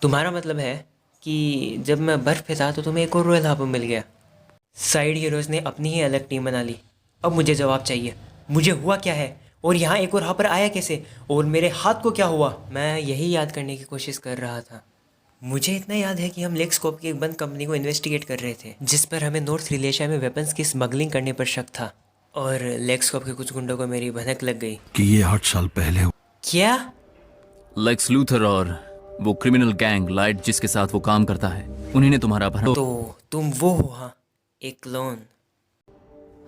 तुम्हारा मतलब है कि जब मैं बर्फ़ पे था तो तुम्हें एक और रॉयल हार्पर मिल गया। साइड हीरोज़ ने अपनी ही अलग टीम बना ली। अब मुझे जवाब चाहिए, मुझे हुआ क्या है और यहाँ एक और हार्पर आया कैसे और मेरे हाथ को क्या हुआ? मैं यही याद करने की कोशिश कर रहा था। मुझे इतना याद है कि हम लेक्सकॉप की एक बंद कंपनी को इन्वेस्टिगेट कर रहे थे जिस पर हमें नॉर्थ रिलेशिया में वेपन्स की स्मगलिंग करने पर शक था और लेक्सकॉप के कुछ गुंडों को मेरी भनक लग गई कि ये 8 साल पहले क्या? लेक्स लूथर और वो क्रिमिनल गैंग लाइट जिसके साथ वो काम करता है, उन्हीं ने तुम्हारा अपहरण। तो तुम वो हो? हाँ, एक क्लोन।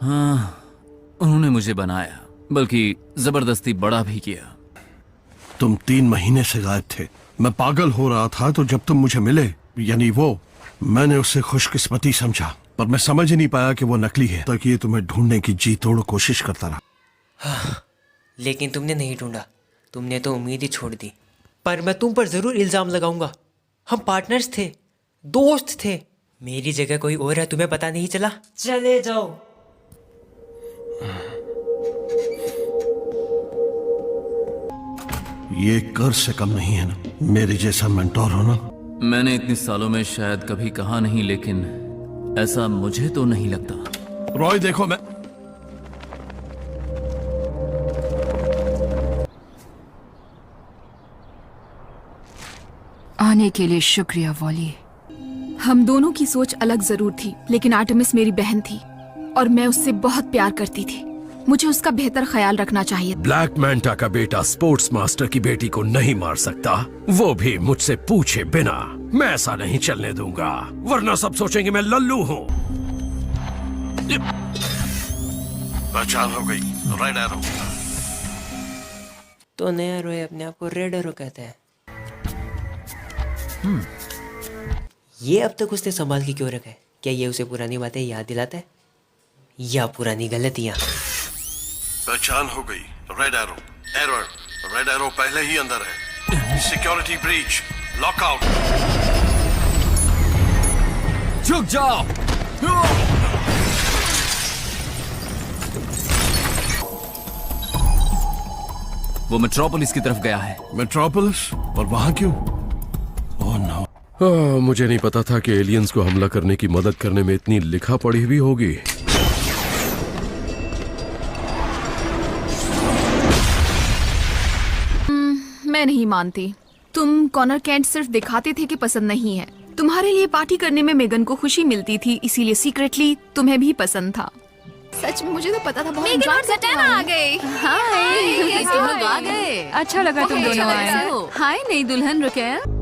हाँ, उन्होंने मुझे बनाया, बल्कि जबरदस्ती बड़ा भी किया। तुम 3 महीने से गायब थे। मैं पागल हो रहा था तो जब तुम मुझे मिले, यानी वो, मैंने उससे खुशकिस्मती समझा, पर मैं समझ ही नहीं पाया कि वो नकली है, ताकि ये तुम्हें ढूंढने की जी तोड़ कोशिश करता रहा। हाँ, लेकिन तुमने नहीं ढूंढा, तुमने तो उम्मीद ही छोड़ दी। पर मैं तुम पर ज़रूर इल्ज़ाम लगाऊंगा। हम पार्टनर्स थे, दोस्त थे। मेरी जगह कोई और है, तुम्हें पता नहीं चला? चले जाओ। ये कर्ज से कम नहीं है ना, मेरे जैसा मेंटोर होना। मैंने इतने सालों में शायद कभी कहा नहीं, लेकिन ऐसा मुझे तो नहीं लगता। रॉय देखो, मैं आने के लिए शुक्रिया वॉली। हम दोनों की सोच अलग जरूर थी, लेकिन आर्टेमिस मेरी बहन थी और मैं उससे बहुत प्यार करती थी। मुझे उसका बेहतर ख्याल रखना चाहिए। ब्लैक मैंटा का बेटा स्पोर्ट्स मास्टर की बेटी को नहीं मार सकता, वो भी मुझसे पूछे बिना। मैं ऐसा नहीं चलने दूंगा, वरना सब सोचेंगे मैं लल्लू हूँ। पहचान हो गई, रेड एरो। तो नया रॉय अपने आप को रेड एरो कहता है। ये अब तक उसने संभाल के क्यों रखा है? क्या ये उसे पुरानी बातें याद दिलाता है या पुरानी गलतियां? पहचान हो गई, red arrow. Error, red arrow पहले ही अंदर है। Security breach, lockout. झुक जाओ। वो मेट्रोपोलिस की तरफ गया है। मेट्रोपोलिस? और वहां क्यों? Oh no. मुझे नहीं पता था कि एलियंस को हमला करने की मदद करने में इतनी लिखा पढ़ी भी होगी। मैं नहीं मानती। तुम कॉनर कैंट सिर्फ दिखाते थे कि पसंद नहीं है। तुम्हारे लिए पार्टी करने में मेगन को खुशी मिलती थी, इसीलिए सीक्रेटली तुम्हें भी पसंद था। सच में मुझे तो पता था। बहुत मेगन और enjoy करने सटैना आ वाली। गए। हाय, तुम लोग आ गए। अच्छा लगा तुम दोनों आए। हाय नई दुल्हन रुके।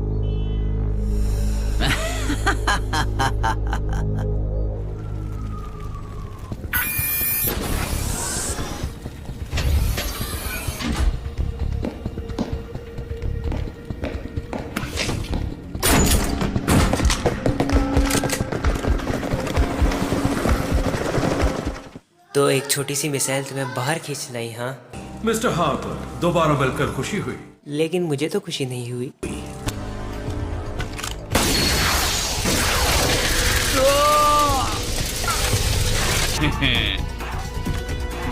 तो एक छोटी सी मिसाइल तुम्हें बाहर खींच लाई? हाँ मिस्टर हार्पर, दोबारा मिलकर खुशी हुई। लेकिन मुझे तो खुशी नहीं हुई।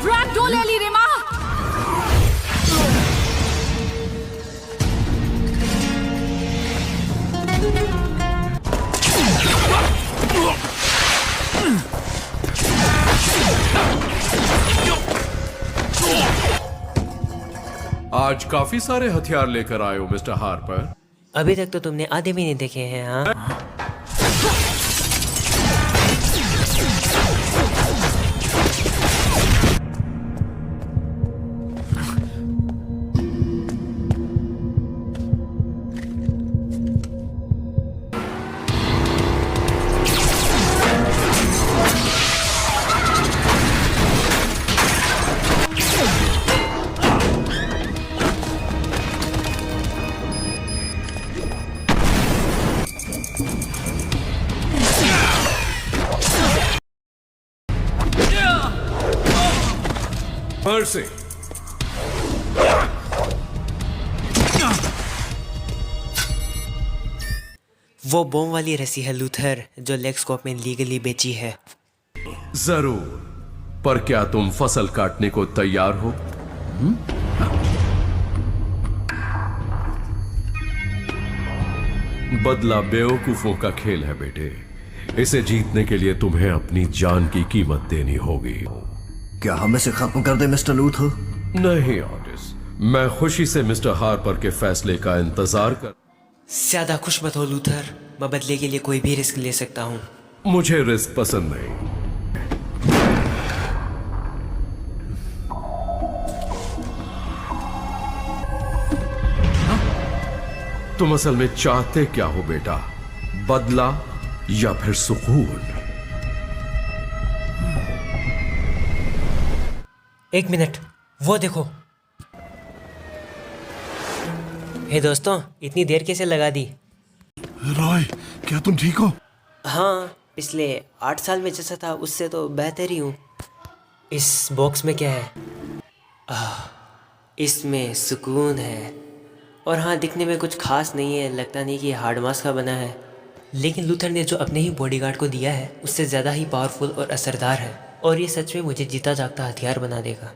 रैगडॉल एली रेमा। आज काफी सारे हथियार लेकर आए हो मिस्टर हार्पर। अभी तक तो तुमने आधे भी नहीं देखे हैं। हाँ, मर्सी। वो बॉम्ब वाली रस्सी है लूथर जो लेक्सकॉप में लीगली बेची है। जरूर, पर क्या तुम फसल काटने को तैयार हो? बदला बेवकूफों का खेल है बेटे। इसे जीतने के लिए तुम्हें अपनी जान की कीमत देनी होगी। क्या हम इसे खत्म कर दे मिस्टर लूथर? नहीं ऑटिस, मैं खुशी से मिस्टर हार्पर के फैसले का इंतजार कर। ज़्यादा खुश मत हो लूथर, मैं बदले के लिए कोई भी रिस्क ले सकता हूँ। मुझे रिस्क पसंद नहीं। तुम असल में चाहते क्या हो बेटा? बदला या फिर सुकून? एक मिनट, वो देखो। हे दोस्तों, इतनी देर कैसे लगा दी? रॉय, क्या तुम ठीक हो? हाँ, पिछले 8 साल में जैसा था उससे तो बेहतर ही हूँ। इस बॉक्स में क्या है? इसमें सुकून है। और हाँ, दिखने में कुछ खास नहीं है, लगता नहीं कि हार्ड मास का बना है। लेकिन लूथर ने जो अपने ही बॉडीगार्ड को दिया है उससे ज़्यादा ही पावरफुल और असरदार है, और ये सच में मुझे जीता जागता हथियार बना देगा।